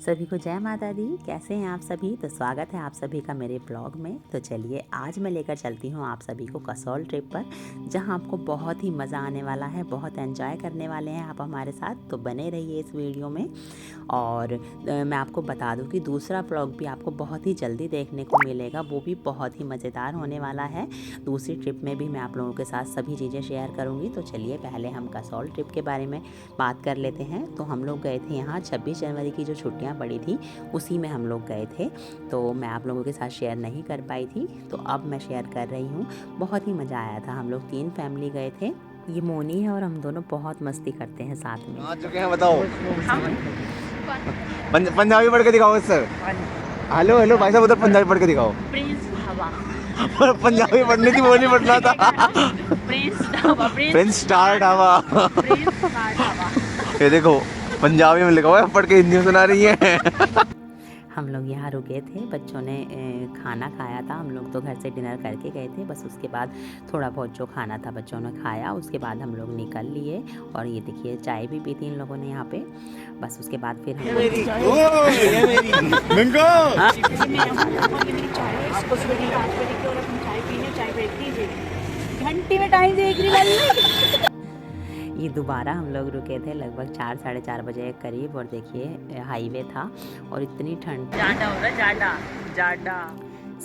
सभी को जय माता दी। कैसे हैं आप सभी? तो स्वागत है आप सभी का मेरे ब्लॉग में। तो चलिए आज मैं लेकर चलती हूँ आप सभी को कसौल ट्रिप पर, जहाँ आपको बहुत ही मज़ा आने वाला है, बहुत एंजॉय करने वाले हैं आप हमारे साथ। तो बने रहिए इस वीडियो में। और मैं आपको बता दूँ कि दूसरा ब्लॉग भी आपको बहुत ही जल्दी देखने को मिलेगा, वो भी बहुत ही मज़ेदार होने वाला है। दूसरी ट्रिप में भी मैं आप लोगों के साथ सभी चीज़ें शेयर करूँगी। तो चलिए पहले हम कसौल ट्रिप के बारे में बात कर लेते हैं। तो हम लोग गए थे यहाँ 26 जनवरी की जो छुट्टियाँ पड़ी थी उसी में हम लोग गए थे। तो मैं आप लोगों के साथ शेयर नहीं कर पाई थी, तो अब मैं शेयर कर रही हूँ। बहुत ही मज़ा आया था। हम लोग 3 फैमिली गए थे। ये मोनी है और हम दोनों बहुत मस्ती करते हैं साथ में। आ चुके हैं, बताओ। पंजाबी पढ़ के दिखाओ सर। हेलो हेलो भाई साहब, उधर पंजाबी पढ़ के दिखाओ। पंजाबी पढ़नी थी, वो नहीं पढ़ना था। Prince star dhaba. ये देखो पंजाबी में लिखा हुआ है, पढ़ के हिंदी में सुना रही है। हम लोग यहाँ रुके थे, बच्चों ने खाना खाया था। हम लोग तो घर से डिनर करके गए थे, बस उसके बाद थोड़ा बहुत जो खाना था बच्चों ने खाया। उसके बाद हम लोग निकल लिए और ये देखिए चाय भी पी थी इन लोगों ने यहाँ पे। बस उसके बाद फिर हम घंटी में टाइम देख रही ये दोबारा हम लोग रुके थे लगभग 4 साढ़े 4 बजे के करीब। और देखिए हाईवे था और इतनी ठंड, जाडा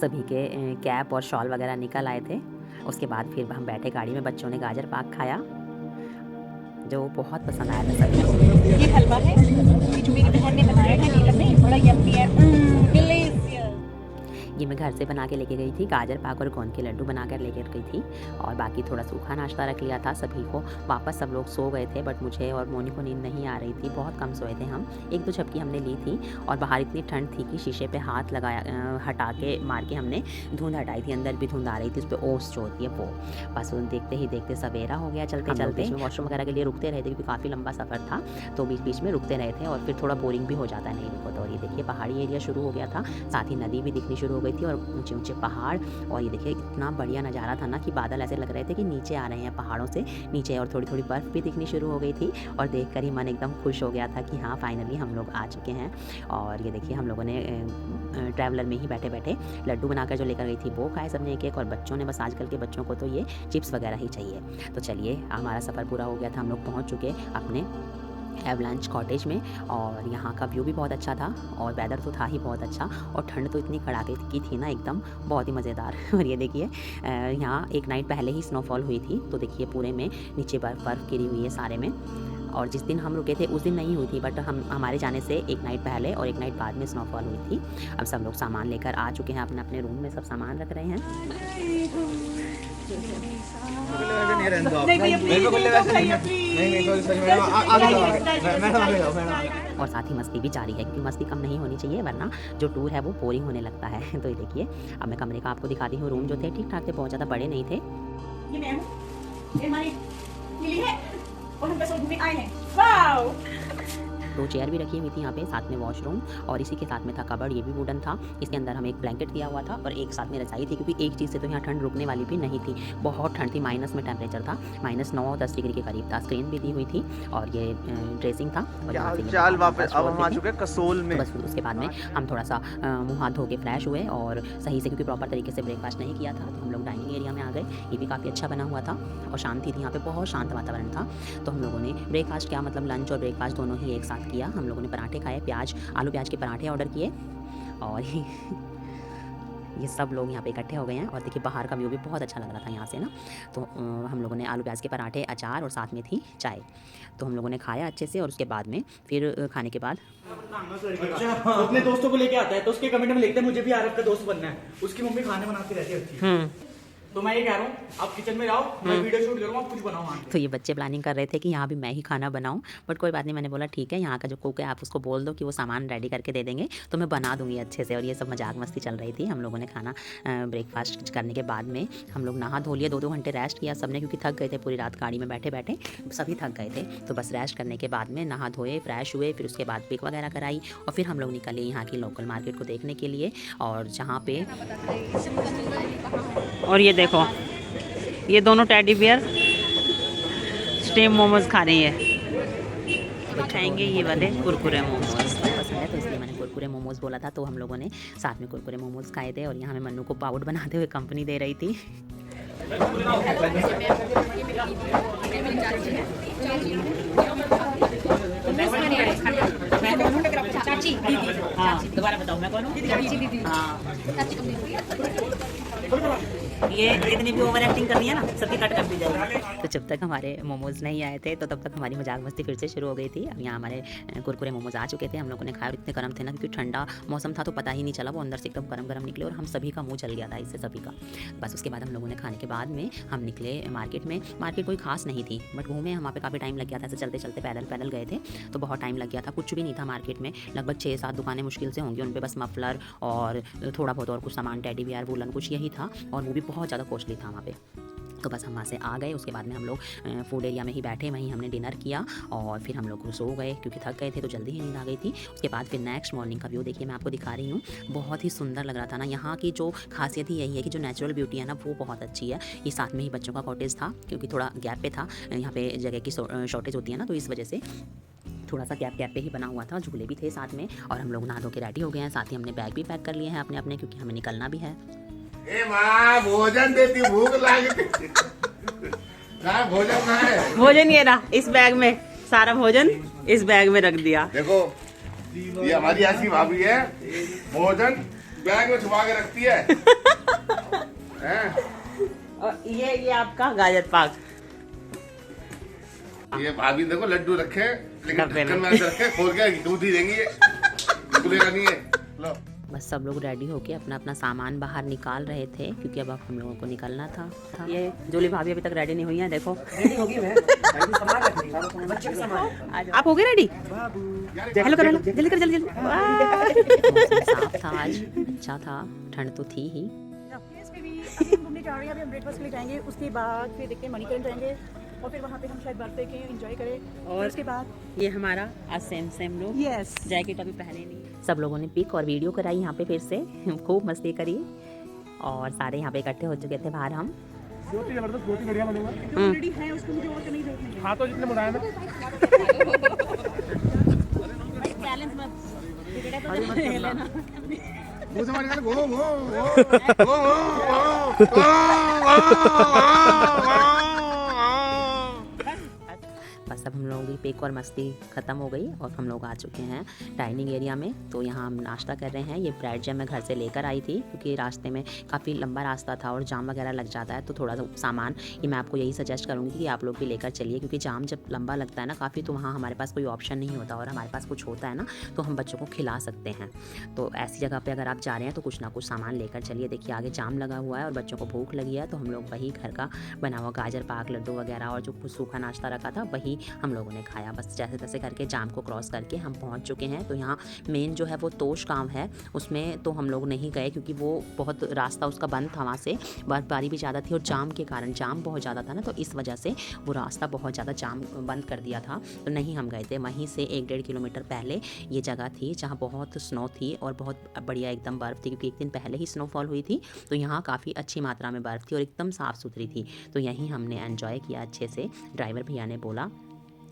सभी के कैप और शॉल वगैरह निकल आए थे। उसके बाद फिर हम बैठे गाड़ी में, बच्चों ने गाजर पाक खाया जो बहुत पसंद आया था सभी को। ये हलवा है जो मेरी बहन ने बनाया था नीलम में, बड़ा यम्मी है, डिलीशियस। ये मैं घर से बना के लेके गई थी, गाजर पाक और गोंद के लड्डू बना कर लेकर गई थी। और बाकी थोड़ा सूखा नाश्ता रख लिया था सभी को। वापस सब लोग सो गए थे, बट मुझे और मोनी को नींद नहीं आ रही थी, बहुत कम सोए थे हम। 1-2 झपकी हमने ली थी और बाहर इतनी ठंड थी कि शीशे पे हाथ लगाया, हटा के मार के हमने धुंध हटाई थी। अंदर भी धुंध आ रही थी, उस पर ओस जो होती है वो। बस देखते ही देखते सवेरा हो गया। चलते चलते वॉशरूम वगैरह के लिए रुकते रहे थे क्योंकि काफ़ी लंबा सफ़र था, तो बीच बीच में रुकते रहे थे और फिर थोड़ा बोरिंग भी हो जाता है नहीं रुको तो। और ये देखिए पहाड़ी एरिया शुरू हो गया था, साथ ही नदी भी दिखनी शुरू हो गई थी और ऊंचे ऊंचे पहाड़। और ये देखिए इतना बढ़िया नज़ारा था ना कि बादल ऐसे लग रहे थे कि नीचे आ रहे हैं पहाड़ों से नीचे, और थोड़ी थोड़ी बर्फ़ भी दिखनी शुरू हो गई थी। और देखकर ही मन एकदम खुश हो गया था कि हाँ फाइनली हम लोग आ चुके हैं। और ये देखिए हम लोगों ने ट्रैवलर में ही बैठे बैठे लड्डू बनाकर जो लेकर गई थी वो खाए सबने एक एक। और बच्चों ने, बस आजकल के बच्चों को तो ये चिप्स वगैरह ही चाहिए। तो चलिए हमारा सफ़र पूरा हो गया था, हम लोग पहुँच चुके अपने एवलांच कॉटेज में। और यहाँ का व्यू भी बहुत अच्छा था और वेदर तो था ही बहुत अच्छा। और ठंड तो इतनी कड़ाके की थी ना, एकदम बहुत ही मज़ेदार। और ये देखिए यहाँ एक नाइट पहले ही स्नोफॉल हुई थी, तो देखिए पूरे में नीचे बर्फ़ गिरी हुई है सारे में। और जिस दिन हम रुके थे उस दिन नहीं हुई थी, बट हमारे जाने से एक नाइट पहले और एक नाइट बाद में स्नोफॉल हुई थी। अब सब लोग सामान लेकर आ चुके हैं अपने अपने रूम में, सब सामान रख रहे हैं। और साथ ही मस्ती भी जारी है क्योंकि मस्ती कम नहीं होनी चाहिए, वरना जो टूर है वो बोरिंग होने लगता है। तो ये देखिए अब मैं कमरे का आपको दिखाती हूँ। रूम जो थे ठीक ठाक थे, बहुत ज़्यादा बड़े नहीं थे। ये मैम, ये हमारी मिली है और हम कसौल में आए हैं। वाओ! 2 चेयर भी रखी हुई थी यहाँ पे, साथ में वॉशरूम और इसी के साथ में था कबर्ड, ये भी वुडन था। इसके अंदर हमें एक ब्लैंकेट दिया हुआ था और एक साथ में रजाई थी, क्योंकि एक चीज़ से तो यहाँ ठंड रुकने वाली भी नहीं थी। बहुत ठंड थी, माइनस में टेम्परेचर था, -9-10 डिग्री के करीब था। स्क्रीन भी दी हुई थी और ये ड्रेसिंग था। और वापस अब हम आ चुके हैं कसोल में। बस उसके बाद में हम थोड़ा सा मुँह हाथ धो के फ्रेश हुए और सही से, क्योंकि प्रॉपर तरीके से ब्रेकफास्ट नहीं किया था, तो हम लोग डाइनिंग एरिया में आ गए। ये भी काफ़ी अच्छा बना हुआ था और शांति थी यहाँ पे, बहुत शांत वातावरण था। तो हम लोगों ने ब्रेकफास्ट क्या मतलब लंच और ब्रेकफास्ट दोनों ही एक साथ किया। हम लोगों ने पराठे खाए, आलू प्याज के पराठे ऑर्डर किए। और ये सब लोग यहाँ पे इकट्ठे हो गए हैं। और देखिए बाहर का व्यू भी बहुत अच्छा लग रहा था यहाँ से ना। तो हम लोगों ने आलू प्याज के पराठे, अचार और साथ में थी चाय। तो हम लोगों ने खाया अच्छे से और उसके बाद में फिर खाने के बाद अपने दोस्तों को लेके आता है तो उसके कमेंट में लिखते हैं मुझे भी आरव का दोस्त बनना है। उसकी मम्मी खाने बनाती रहती है अच्छी। तो मैं ये कह रहा हूँ आप किचन में जाओ, मैं वीडियो शूट करूँगा, आप कुछ बनाओ। तो ये बच्चे प्लानिंग कर रहे थे कि यहाँ भी मैं ही खाना बनाऊँ, बट कोई बात नहीं, मैंने बोला ठीक है, यहाँ का जो कुक है आप उसको बोल दो कि वो सामान रेडी करके दे देंगे तो मैं बना दूँगी अच्छे से। और ये सब मजाक मस्ती चल रही थी। हम लोगों ने खाना ब्रेकफास्ट करने के बाद में हम लोग नहा धो लिए, 2-2 घंटे रेस्ट किया सबने, क्योंकि थक गए थे पूरी रात गाड़ी में बैठे बैठे, सभी थक गए थे। तो बस रेस्ट करने के बाद में नहा धोए, फ्रेश हुए, फिर उसके बाद पिक वगैरह कराई और फिर हम लोग निकले यहाँ की लोकल मार्केट को देखने के लिए। और जहाँ पे, और ये देखो ये दोनों टेडी बियर स्टीम मोमोज खा रही है, खाएंगे ये वाले कुरकुरे मोमोज पसंद है तो इसलिए मैंने कुरकुरे मोमोज़ बोला था, तो हम लोगों ने साथ में कुरकुरे मोमोज़ खाए थे। और यहाँ मैं मन्नू को पाउड बनाते हुए कंपनी दे रही थी। दोबारा बताओ, मैं कौन हूँ? ये जितनी भी ओवर एक्टिंग कर रही है ना, सबकी कट कर दी जाएगी। तो जब तक हमारे मोमोज़ नहीं आए थे तो तब तक हमारी मजाक मस्ती फिर से शुरू हो गई थी। अब यहाँ हमारे कुरकुरे मोमोज़ आ चुके थे, हम लोगों ने खाया और इतने गर्म थे ना, क्योंकि ठंडा मौसम था तो पता ही नहीं चला, वो अंदर से एकदम गर्म गर्म निकले और हम सभी का मुँह जल गया था इससे सभी का। बस उसके बाद हम लोगों ने खाने के बाद में हम निकले मार्केट में। मार्केट कोई खास नहीं थी, बट घूमे हम, वहाँ पे काफ़ी टाइम लग गया था। ऐसे चलते चलते पैदल गए थे तो बहुत टाइम लग गया था। कुछ भी नहीं था मार्केट में, लगभग 6-7 दुकानें मुश्किल से होंगी, उन पे बस मफलर और थोड़ा बहुत और कुछ सामान, टेडी बियर, वूलन, कुछ यही था, और वो भी बहुत ज़्यादा कॉस्टली था वहाँ पे। तो बस हम वहाँ से आ गए। उसके बाद में हम लोग फूड एरिया में ही बैठे, वहीं हमने डिनर किया और फिर हम लोग सो गए क्योंकि थक गए थे, तो जल्दी ही नींद आ गई थी। उसके बाद फिर नेक्स्ट मॉर्निंग का व्यू देखिए, मैं आपको दिखा रही हूँ। बहुत ही सुंदर लग रहा था ना। यहाँ की जो खासियत ही यही है कि जो नेचुरल ब्यूटी है ना, वो बहुत अच्छी है। ये साथ में ही बच्चों का कॉटेज था, क्योंकि थोड़ा गैप पे था, यहाँ पे जगह की शॉर्टेज होती है ना, तो इस वजह से थोड़ा सा गैप पे ही बना हुआ था। झूले भी थे साथ में, और हम लोग नहा धो के रेडी हो गए हैं। साथ ही हमने बैग भी पैक कर लिए हैं अपने, क्योंकि हमें निकलना भी है। ए माँ, भोजन देती, भूख लगी। भोजन कहाँ है? भोजन ये रहा इस बैग में, सारा भोजन इस बैग में रख दिया। देखो, ये हमारी ऐसी भाभी है, भोजन बैग में छुपा के रखती है। और ये आपका गाजर पाक। ये भाभी देखो लड्डू रखे, लेकिन ढक्कन में ऐसे रखे, खोल के दूध ही देंगी, खुलेगा नहीं है। लो। बस सब लोग रेडी होके अपना सामान बाहर निकाल रहे थे, क्योंकि अब हम लोगों को निकलना था। ये जोली भाभी अभी तक रेडी नहीं हुई है, देखो। रेडी होगी मैं, सामान रखने, बच्चे के सामान। आप हो गए रेडी? हेलो करो, जल्दी कर, जल्दी। मौसम साफ था आज, अच्छा था, ठंड तो थी ही। अभी हम घूमने जा रहे हैं, अभी हम ब्रेकफास्ट के लिए जाएंगे, उसके बाद फिर देखते हैं मणिकरण जाएंगे, और फिर वहाँ पे हम शायद बर्थडे के एंजॉय करें। और उसके बाद ये हमारा आज सेम लोग, यस, जैकेट अभी पहने नहीं। सब लोगों ने पिक और वीडियो कराई यहाँ पे, फिर से खूब मस्ती करी, और सारे यहाँ पे इकट्ठे हो चुके थे बाहर। हम बहुत ही जबरदस्त, बहुत ही बढ़िया बनूंगा। जो ऑलरेडी है उसको मुझे और नहीं देखना है। हाँ, तो जितने बनाया ना बैलेंस मत लेना। बस अब हम लोगों की पेक और मस्ती ख़त्म हो गई और हम लोग आ चुके हैं डाइनिंग एरिया में। तो यहाँ हम नाश्ता कर रहे हैं। ये ब्रेड जैम मैं घर से लेकर आई थी, क्योंकि रास्ते में काफ़ी लंबा रास्ता था और जाम वगैरह लग जाता है, तो थोड़ा सा सामान ये मैं आपको यही सजेस्ट करूँगी कि आप लोग भी लेकर चलिए, क्योंकि जाम जब लंबा लगता है ना काफ़ी, तो वहाँ हमारे पास कोई ऑप्शन नहीं होता, और हमारे पास कुछ होता है ना तो हम बच्चों को खिला सकते हैं। तो ऐसी जगह पर अगर आप जा रहे हैं तो कुछ ना कुछ सामान लेकर चलिए। देखिए आगे जाम लगा हुआ है और बच्चों को भूख लगी है, तो हम लोग वही घर का बना हुआ गाजर पाक, लड्डू वगैरह और जो कुछ सूखा नाश्ता रखा था वही हम लोगों ने खाया। बस जैसे तैसे करके जाम को क्रॉस करके हम पहुंच चुके हैं। तो यहाँ मेन जो है वो तोश गांव है, उसमें तो हम लोग नहीं गए, क्योंकि वो बहुत रास्ता उसका बंद था, वहाँ से बर्फबारी भी ज़्यादा थी और जाम के कारण, जाम बहुत ज़्यादा था ना, तो इस वजह से वो रास्ता बहुत ज़्यादा जाम बंद कर दिया था, तो नहीं हम गए थे। वहीं से 1-1.5 किलोमीटर पहले ये जगह थी जहाँ बहुत स्नो थी और बहुत बढ़िया एकदम बर्फ़ थी, क्योंकि एक दिन पहले ही स्नोफॉल हुई थी, तो यहाँ काफ़ी अच्छी मात्रा में बर्फ़ थी और एकदम साफ़ सुथरी थी। तो यहीं हमने एंजॉय किया अच्छे से। ड्राइवर भैया ने बोला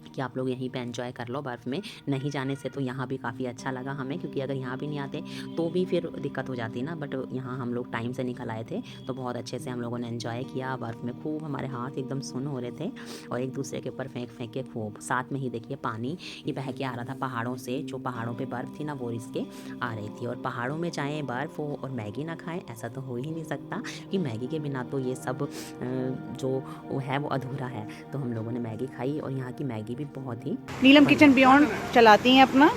कि आप लोग यहीं पे एंजॉय कर लो बर्फ़ में, नहीं जाने से तो यहाँ भी काफ़ी अच्छा लगा हमें, क्योंकि अगर यहाँ भी नहीं आते तो भी फिर दिक्कत हो जाती ना, बट यहाँ हम लोग टाइम से निकल आए थे, तो बहुत अच्छे से हम लोगों ने एंजॉय किया। बर्फ़ में खूब हमारे हाथ एकदम सुन्न हो रहे थे और एक दूसरे के ऊपर फेंक के खूब, साथ में ही देखिए पानी ये बह के आ रहा था पहाड़ों से, जो पहाड़ों पर बर्फ़ थी ना वो इसके आ रही थी। और पहाड़ों में जाएँ, बर्फ़ हो और मैगी ना खाएँ, ऐसा तो हो ही नहीं सकता, कि मैगी के बिना तो ये सब जो है वो अधूरा है। तो हम लोगों ने मैगी खाई और यहाँ की मैगी बहुत ही नीलम किचन बियॉन्ड चलाती हैं अपना,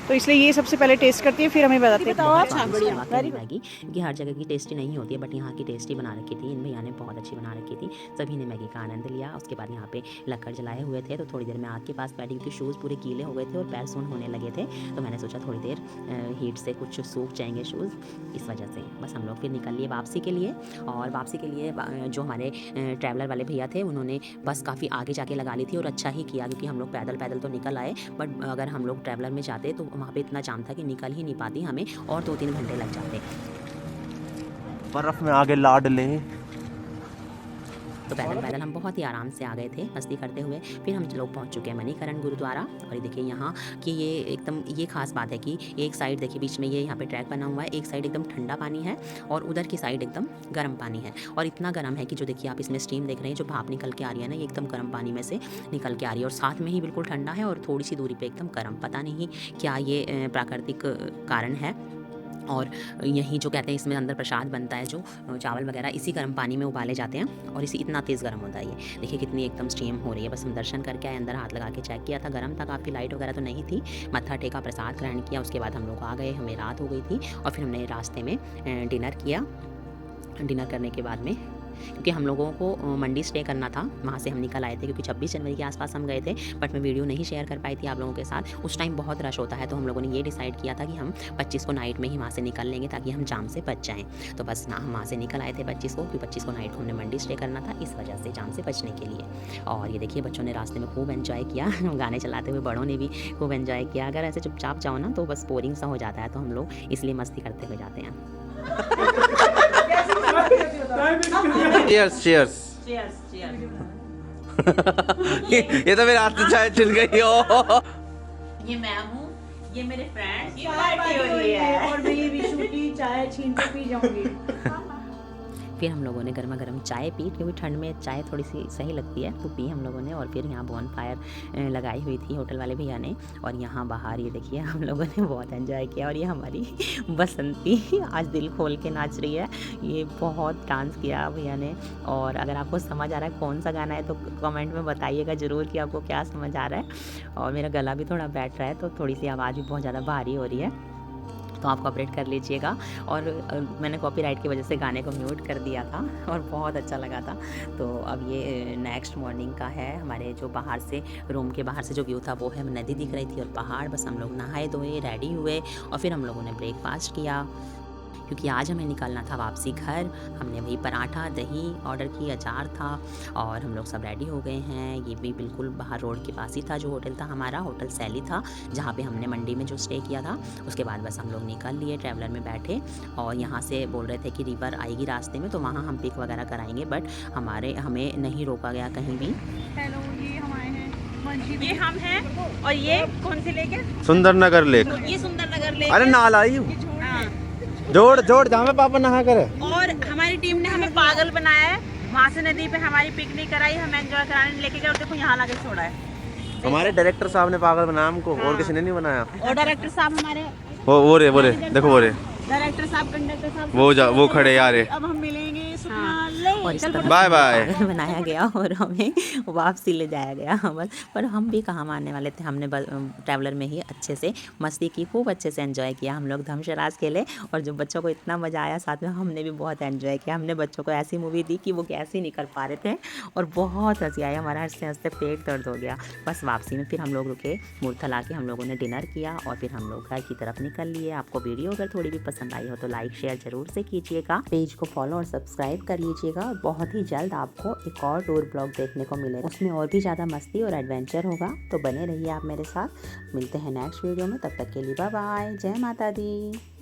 तो इसलिए ये सबसे पहले टेस्ट करती है, फिर हमें बताती है। मैगी कि हर जगह की टेस्टी नहीं होती है, बट यहाँ की टेस्टी बना रखी थी, इन भैया ने बहुत अच्छी बना रखी थी। सभी ने मैगी का आनंद लिया। उसके बाद यहाँ पे लक्कड़ जलाए हुए थे, तो थोड़ी देर में आग के पास बैठी, क्योंकि शूज़ पूरे गीले हो गए थे और पैर सुन्न होने लगे थे, तो मैंने सोचा थोड़ी देर हीट से कुछ सूख जाएंगे शूज़, इस वजह से बस हम लोग फिर निकल लिए वापसी के लिए। और वापसी के लिए जो हमारे ट्रैवलर वाले भैया थे उन्होंने बस काफ़ी आगे जाके लगा ली थी, और अच्छा ही किया, क्योंकि हम लोग पैदल तो निकल आए, बट अगर हम लोग ट्रैवलर में जाते तो वहाँ पे इतना जाम था कि निकल ही नहीं पाती, हमें और 2-3 घंटे लग जाते। बर्फ में आगे लाड ले। तो पैदल पैदल हम बहुत ही आराम से आ गए थे मस्ती करते हुए। फिर हम लोग पहुंच चुके हैं मणिकरण गुरुद्वारा। और ये देखिए यहाँ कि ये एकदम ये खास बात है कि एक साइड देखिए बीच में ये यहाँ पे ट्रैक बना हुआ है, एक साइड एकदम ठंडा पानी है और उधर की साइड एकदम गर्म पानी है। और इतना गर्म है कि जो देखिए आप इसमें स्टीम देख रहे हैं, जो भाप निकल के आ रही है ना, ये एकदम गर्म पानी में से निकल के आ रही है और साथ में ही बिल्कुल ठंडा है और थोड़ी सी दूरी पे एकदम गर्म। पता नहीं क्या ये प्राकृतिक कारण है। और यही जो कहते हैं इसमें अंदर प्रसाद बनता है, जो चावल वगैरह इसी गर्म पानी में उबाले जाते हैं और इसी इतना तेज़ गर्म होता है। ये देखिए कितनी एकदम स्टीम हो रही है। बस हम दर्शन करके आए, अंदर हाथ लगा के चेक किया था, गर्म था काफ़ी, लाइट वगैरह तो नहीं थी। मत्था टेका, प्रसाद ग्रहण किया, उसके बाद हम लोग आ गए, हमें रात हो गई थी और फिर हमने रास्ते में डिनर किया। डिनर करने के बाद में क्योंकि हम लोगों को मंडी स्टे करना था, वहाँ से हम निकल आए थे क्योंकि 26 जनवरी के आसपास हम गए थे, बट मैं वीडियो नहीं शेयर कर पाई थी आप लोगों के साथ। उस टाइम बहुत रश होता है, तो हम लोगों ने ये डिसाइड किया था कि हम 25 को नाइट में ही वहाँ से निकल लेंगे ताकि हम जाम से बच जाएँ। तो बस ना हम वहाँ से निकल आए थे 25 को, क्योंकि 25 को नाइट को हमने मंडी स्टे करना था, इस वजह से जाम से बचने के लिए। और ये देखिए बच्चों ने रास्ते में खूब एंजॉय किया गाने चलाते हुए, बड़ों ने भी खूब एंजॉय किया। अगर ऐसे चुपचाप जाओ ना तो बस बोरिंग सा हो जाता है, तो हम लोग इसलिए मस्ती करते हुए जाते हैं। Cheers cheers. ये तो मेरे हाथ से चाय छिल गई हो। ये मैं हूँ, ये मेरे फ्रेंड्स, ये पार्टी हो रही है और मैं ये विशु की चाय छीन के पी जाऊंगी। फिर हम लोगों ने गर्मा गर्म चाय पी, क्योंकि ठंड में चाय थोड़ी सी सही लगती है, तो पी हम लोगों ने। और फिर यहाँ बॉन फायर लगाई हुई थी होटल वाले भैया ने, और यहाँ बाहर ये देखिए हम लोगों ने बहुत एंजॉय किया। और ये हमारी बसंती आज दिल खोल के नाच रही है, ये बहुत डांस किया भैया ने। और अगर आपको समझ आ रहा है कौन सा गाना है तो कमेंट में बताइएगा ज़रूर कि आपको क्या समझ आ रहा है। और मेरा गला भी थोड़ा बैठ रहा है, तो थोड़ी सी आवाज़ भी बहुत ज़्यादा भारी हो रही है, तो आप कॉपरेट कर लीजिएगा। और मैंने कॉपीराइट की वजह से गाने को म्यूट कर दिया था और बहुत अच्छा लगा था। तो अब ये नेक्स्ट मॉर्निंग का है। हमारे जो बाहर से रूम के बाहर से जो व्यू था वो है, नदी दिख रही थी और पहाड़। बस हम लोग नहाए धोए, रेडी हुए और फिर हम लोगों ने ब्रेकफास्ट किया, क्योंकि आज हमें निकलना था वापसी घर। हमने वही पराठा दही ऑर्डर की, अचार था और हम लोग सब रेडी हो गए हैं। ये भी बिल्कुल बाहर रोड के पास ही था जो होटल था हमारा, होटल सैली था, जहाँ पे हमने मंडी में जो स्टे किया था। उसके बाद बस हम लोग निकल लिए, ट्रैवलर में बैठे और यहाँ से बोल रहे थे कि रिवर आएगी रास्ते में, तो वहाँ हम पिक वगैरह कराएंगे, बट हमें नहीं रोका गया कहीं भी। हेलो, ये हम आए हैं, ये हम हैं और ये कौन से लेक है? सुंदरनगर लेक। ये सुंदरनगर लेक अरे है। नाल आई हूँ। हाँ। जोड़ जोड़ जहाँ में पापा नहा करे। और हमारी टीम ने हमें पागल बनाया है, वहाँ से नदी पे हमारी पिकनिक कराई, हमें एंजॉय कराने लेके गए और देखो यहाँ लाके छोड़ा है। हमारे डायरेक्टर साहब ने पागल बनाया हमको, और किसी ने नहीं बनाया। और डायरेक्टर साहब हमारे, वो रे देखो वो रे, डायरेक्टर साहब, कंडक्टर साहब, वो खड़े यार। अब हम मिलेंगे हाँ। और इस तरह बाय बाय बनाया गया और हमें वापसी ले जाया गया बस। पर हम भी कहाँ मानने वाले थे, हमने ट्रैवलर में ही अच्छे से मस्ती की, खूब अच्छे से एंजॉय किया। हम लोग धमशराज खेले और जो बच्चों को इतना मज़ा आया, साथ में हमने भी बहुत एंजॉय किया। हमने बच्चों को ऐसी मूवी दी कि वो कैसे नहीं कर पा रहे थे और बहुत हंसी आई, हमारा हंसते हंसते पेट दर्द हो गया। बस वापसी में फिर हम लोग रुके, मूर्थल आके हम लोगों ने डिनर किया और फिर हम लोग घर की तरफ निकल लिए। आपको वीडियो अगर थोड़ी भी पसंद आई हो तो लाइक शेयर जरूर से कीजिएगा, पेज को फॉलो और सब्सक्राइब कर लीजिएगा। बहुत ही जल्द आपको एक और टूर ब्लॉग देखने को मिलेगा, उसमें और भी ज़्यादा मस्ती और एडवेंचर होगा, तो बने रहिए आप मेरे साथ। मिलते हैं नेक्स्ट वीडियो में, तब तक के लिए बाय बाय, जय माता दी।